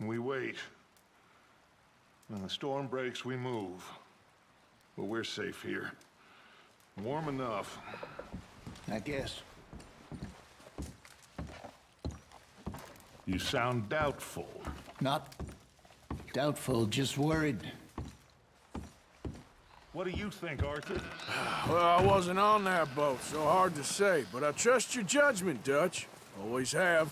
We wait. When the storm breaks, we move. But we're safe here. Warm enough. I guess. You sound doubtful. Not doubtful, just worried. What do you think, Arthur? Well, I wasn't on that boat, so hard to say, but I trust your judgment, Dutch. Always have.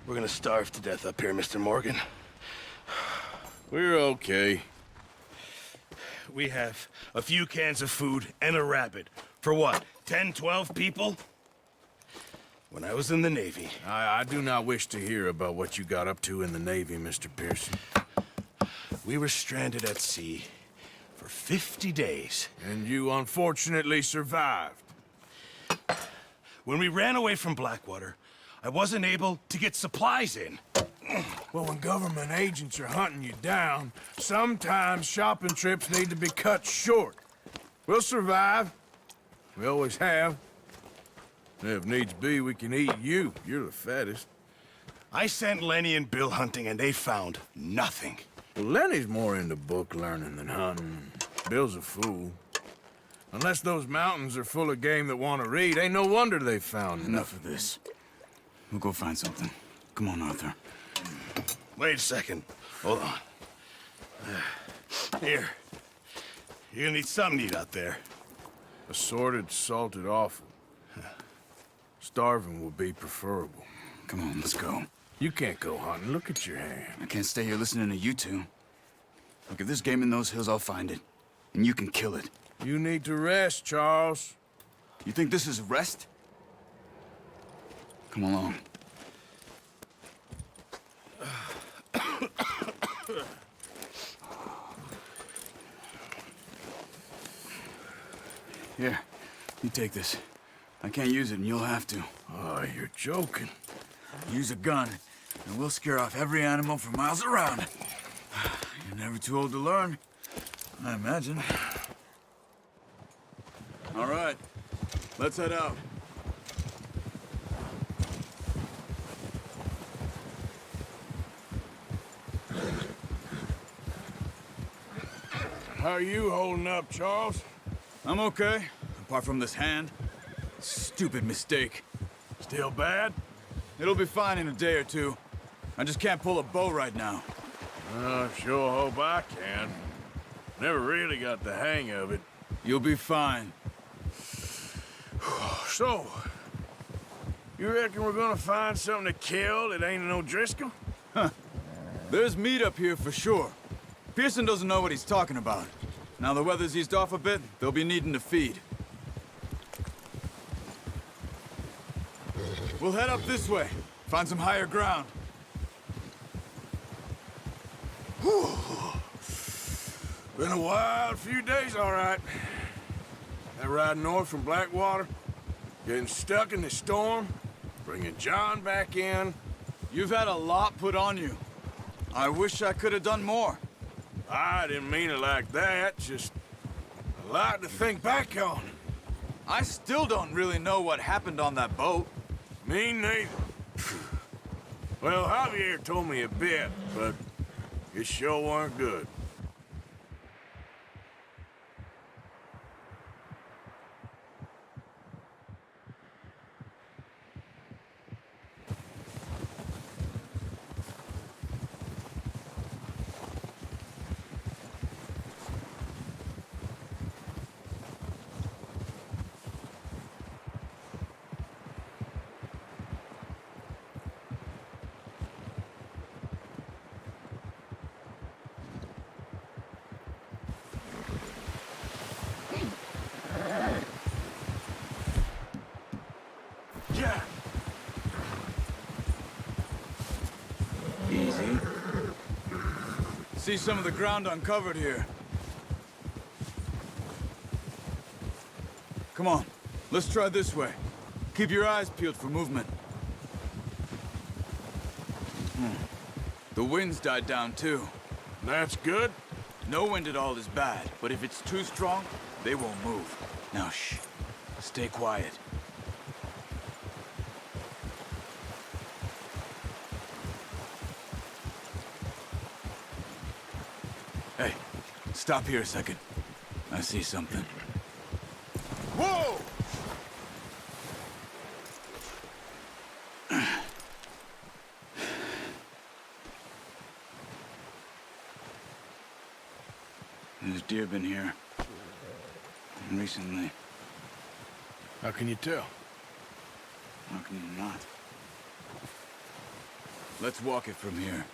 We're gonna starve to death up here, Mr. Morgan. We're okay. We have a few cans of food and a rabbit. For what, 10, 12 people? When I was in the Navy... I do not wish to hear about what you got up to in the Navy, Mr. Pearson. We were stranded at sea for 50 days. And you unfortunately survived. When we ran away from Blackwater, I wasn't able to get supplies in. Well, when government agents are hunting you down, sometimes shopping trips need to be cut short. We'll survive. We always have. And if needs be, we can eat you. You're the fattest. I sent Lenny and Bill hunting, and they found nothing. Well, Lenny's more into book learning than hunting. Bill's a fool. Unless those mountains are full of game that want to read, ain't no wonder they found Enough of this. We'll go find something. Come on, Arthur. Wait a second. Hold on. Here. You're gonna need something to eat out there. Assorted, salted offal. Starving will be preferable. Come on, let's go. You can't go hunting. Look at your hand. I can't stay here listening to you two. Look, if there's game in those hills, I'll find it. And you can kill it. You need to rest, Charles. You think this is rest? Come along. Here, you take this. I can't use it, and you'll have to. Oh, you're joking. Use a gun, and we'll scare off every animal for miles around. You're never too old to learn, I imagine. All right, let's head out. How are you holding up, Charles? I'm okay, apart from this hand. Stupid mistake. Still bad? It'll be fine in a day or two. I just can't pull a bow right now. I sure hope I can. Never really got the hang of it. You'll be fine. So, you reckon we're gonna find something to kill that ain't no Driscoll? There's meat up here for sure. Pearson doesn't know what he's talking about. Now the weather's eased off a bit, they'll be needing to feed. We'll head up this way. Find some higher ground. Whew. Been a wild few days, all right. That ride north from Blackwater, getting stuck in the storm, bringing John back in. You've had a lot put on you. I wish I could have done more. I didn't mean it like that, just a lot to think back on. I still don't really know what happened on that boat. Me neither. Well, Javier told me a bit, but it sure weren't good. Yeah. Easy. See some of the ground uncovered here. Come on, let's try this way. Keep your eyes peeled for movement. The wind's died down too. That's good. No wind at all is bad, but if it's too strong, they won't move. Now, shh. Stay quiet. Hey, stop here a second. I see something. Whoa! There's deer been here. Recently. How can you tell? How can you not? Let's walk it from here.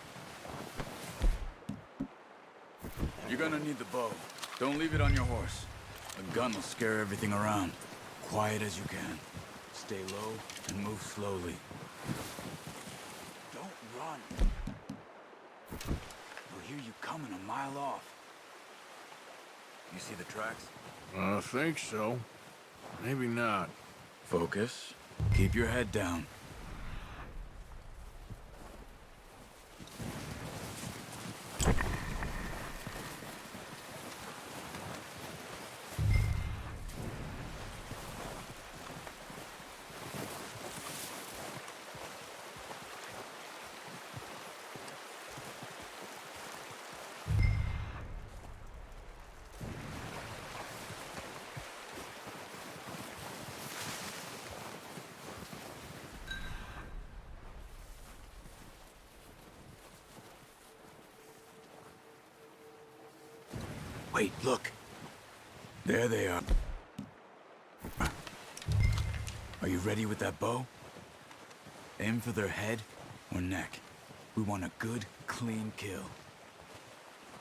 You're gonna need the bow. Don't leave it on your horse. A gun will scare everything around. Quiet as you can. Stay low and move slowly. Don't run. They'll hear you coming a mile off. You see the tracks? I think so. Maybe not. Focus. Keep your head down. Wait, look. There they are. Are you ready with that bow? Aim for their head or neck. We want a good, clean kill.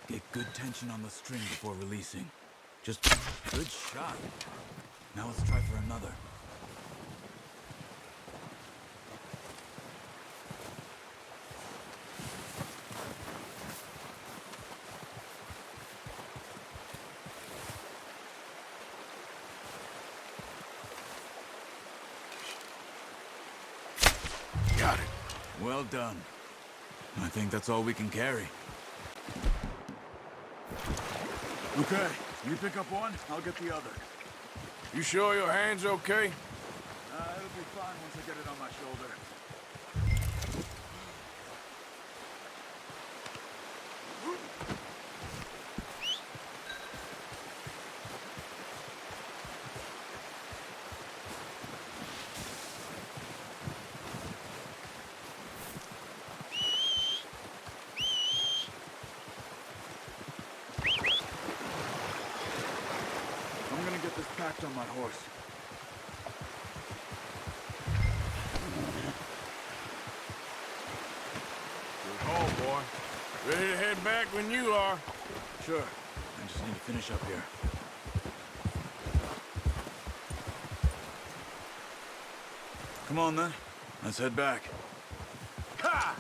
Get good tension on the string before releasing. Just good shot. Now let's try for another. Got it. Well done. I think that's all we can carry. Okay, you pick up one, I'll get the other. You sure your hand's okay? It'll be fine once I get it on my shoulder. I'm gonna get this packed on my horse. Good haul, boy. Ready to head back when you are. Sure. I just need to finish up here. Come on, then. Let's head back. Ha!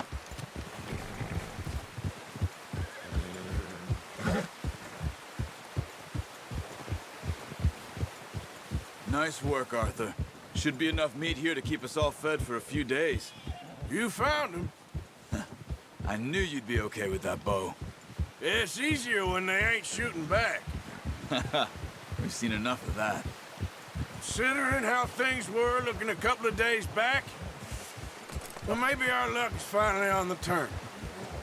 Nice work, Arthur. Should be enough meat here to keep us all fed for a few days. You found him. I knew you'd be okay with that bow. It's easier when they ain't shooting back. We've seen enough of that. Considering how things were looking a couple of days back, well, maybe our luck's finally on the turn.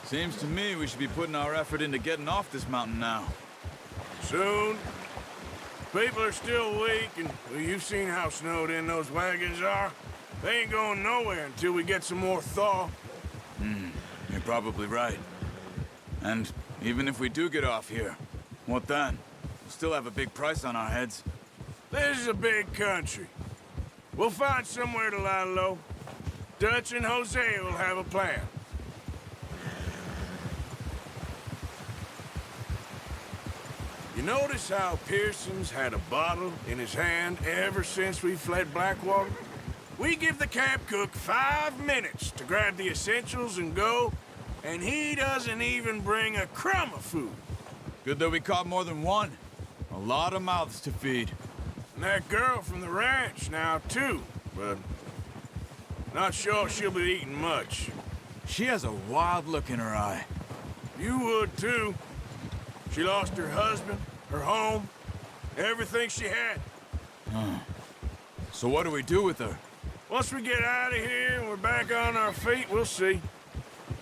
Seems to me we should be putting our effort into getting off this mountain now. Soon. People are still weak, and well, you've seen how snowed in those wagons are. They ain't going nowhere until we get some more thaw. You're probably right. And even if we do get off here, what then? We'll still have a big price on our heads. This is a big country. We'll find somewhere to lie low. Dutch and Hosea will have a plan. You notice how Pearson's had a bottle in his hand ever since we fled Blackwater? We give the camp cook 5 minutes to grab the essentials and go, and he doesn't even bring a crumb of food. Good that we caught more than one. A lot of mouths to feed. And that girl from the ranch now, too, but not sure she'll be eating much. She has a wild look in her eye. You would, too. She lost her husband, her home, everything she had. So what do we do with her? Once we get out of here and we're back on our feet, we'll see.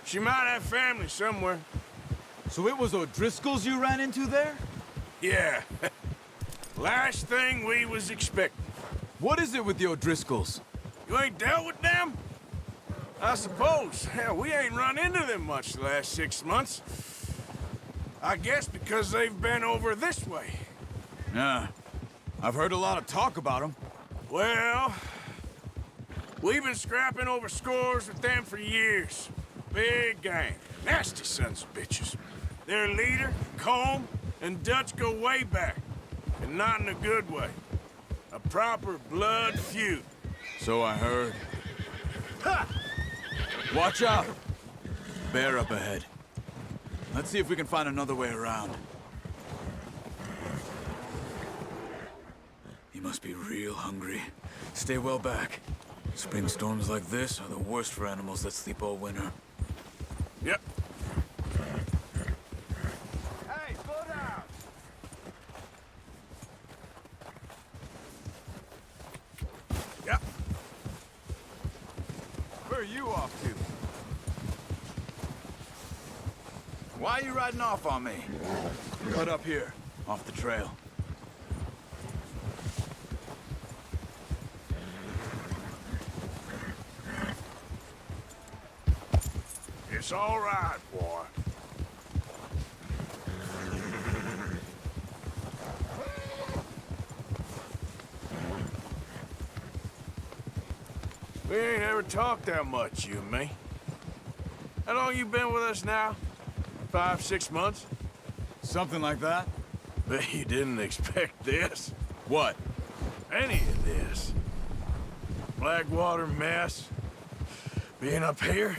She might have family somewhere. So it was O'Driscoll's you ran into there? Yeah. Last thing we was expecting. What is it with the O'Driscolls? You ain't dealt with them? I suppose. Hell, we ain't run into them much the last 6 months. I guess because they've been over this way. Yeah. I've heard a lot of talk about them. Well, we've been scrapping over scores with them for years. Big gang. Nasty sons of bitches. Their leader, Colm, and Dutch go way back. And not in a good way. A proper blood feud. So I heard. Ha! Watch out! Bear up ahead. Let's see if we can find another way around. He must be real hungry. Stay well back. Spring storms like this are the worst for animals that sleep all winter. Yep. Hey, slow down! Yep. Where are you off to? Why are you riding off on me? Cut up here, off the trail. It's all right, boy. We ain't ever talked that much, you and me. How long you been with us now? 5, 6 months? Something like that? Bet you didn't expect this. What? Any of this. Blackwater mess. Being up here?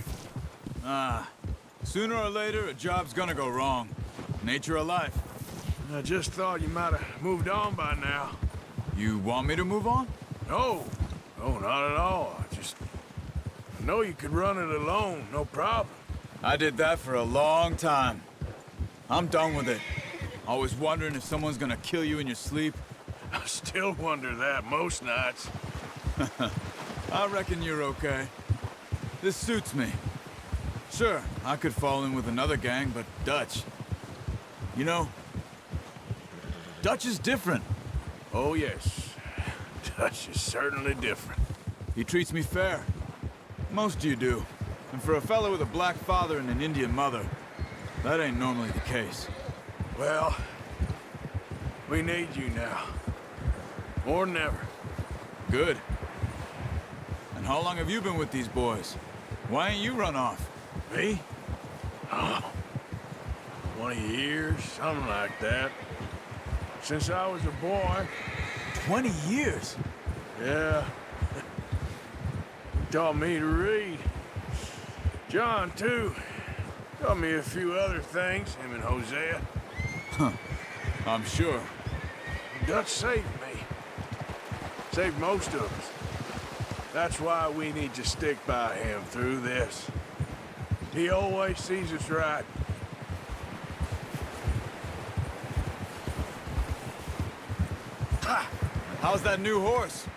Sooner or later, a job's gonna go wrong. Nature of life. I just thought you might have moved on by now. You want me to move on? No. No, not at all. I know you could run it alone, no problem. I did that for a long time. I'm done with it. Always wondering if someone's gonna kill you in your sleep. I still wonder that most nights. I reckon you're okay. This suits me. Sure, I could fall in with another gang, but Dutch... You know, Dutch is different. Oh, yes. Dutch is certainly different. He treats me fair. Most of you do. And for a fellow with a black father and an Indian mother, that ain't normally the case. Well, we need you now. More than ever. Good. And how long have you been with these boys? Why ain't you run off? Me? Oh, 20 years, something like that. Since I was a boy. 20 years? Yeah. He taught me to read. John, too. Taught me a few other things, him and Hosea. I'm sure. Dutch saved me. Saved most of us. That's why we need to stick by him through this. He always sees us right. Ha! How's that new horse?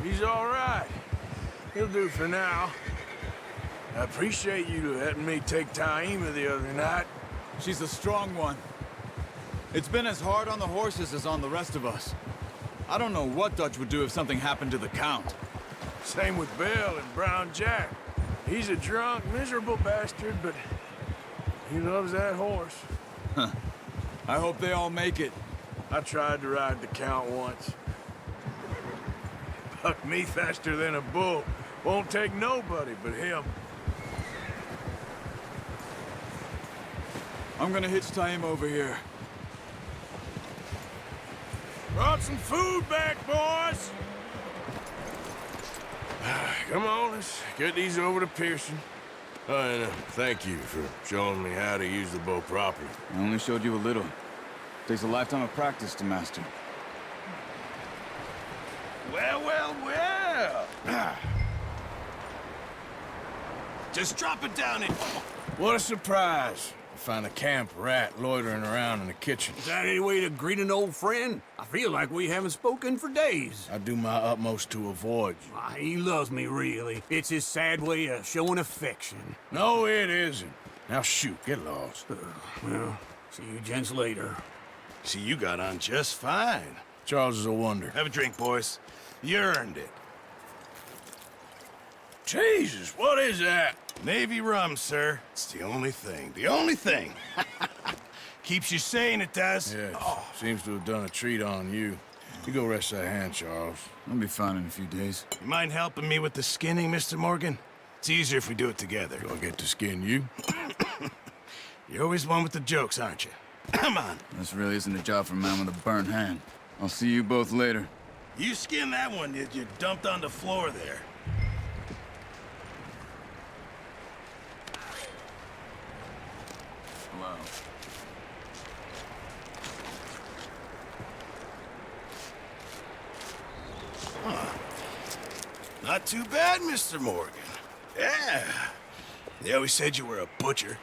He's all right. He'll do for now. I appreciate you letting me take Taima the other night. She's a strong one. It's been as hard on the horses as on the rest of us. I don't know what Dutch would do if something happened to the Count. Same with Bill and Brown Jack. He's a drunk, miserable bastard, but he loves that horse. I hope they all make it. I tried to ride the Count once. Bucked me faster than a bull. Won't take nobody but him. I'm gonna hitch Taima over here. Brought some food back, boys! Come on, let's get these over to Pearson. And thank you for showing me how to use the bow properly. I only showed you a little. Takes a lifetime of practice to master. Well, well, well. Just drop it down and... What a surprise. find a camp rat loitering around in the kitchen. Is that any way to greet an old friend? I feel like we haven't spoken for days. I do my utmost to avoid you. Why, he loves me, really. It's his sad way of showing affection. No, it isn't. Now shoot, get lost. Well, see you gents later. See, you got on just fine. Charles is a wonder. Have a drink, boys. You earned it. Jesus, what is that? Navy rum, sir. It's the only thing. The only thing. Keeps you sane, it does. Yes, seems to have done a treat on you. You go rest that hand, Charles. I'll be fine in a few days. You mind helping me with the skinning, Mr. Morgan? It's easier if we do it together. Do I get to skin you? You're always one with the jokes, aren't you? Come on. This really isn't a job for a man with a burnt hand. I'll see you both later. You skinned that one that you dumped on the floor there. Hello. Not too bad, Mr. Morgan. Yeah. They always said you were a butcher.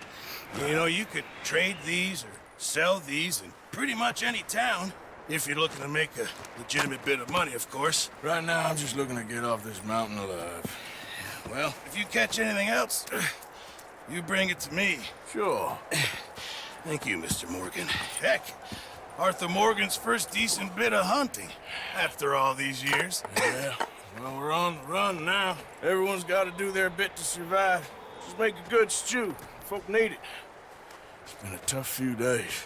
You know, you could trade these or sell these in pretty much any town. If you're looking to make a legitimate bit of money, of course. Right now, I'm just looking to get off this mountain alive. Well, if you catch anything else, you bring it to me. Sure. Thank you, Mr. Morgan. Heck, Arthur Morgan's first decent bit of hunting after all these years. Yeah, well, we're on the run now. Everyone's got to do their bit to survive. Just make a good stew. Folk need it. It's been a tough few days.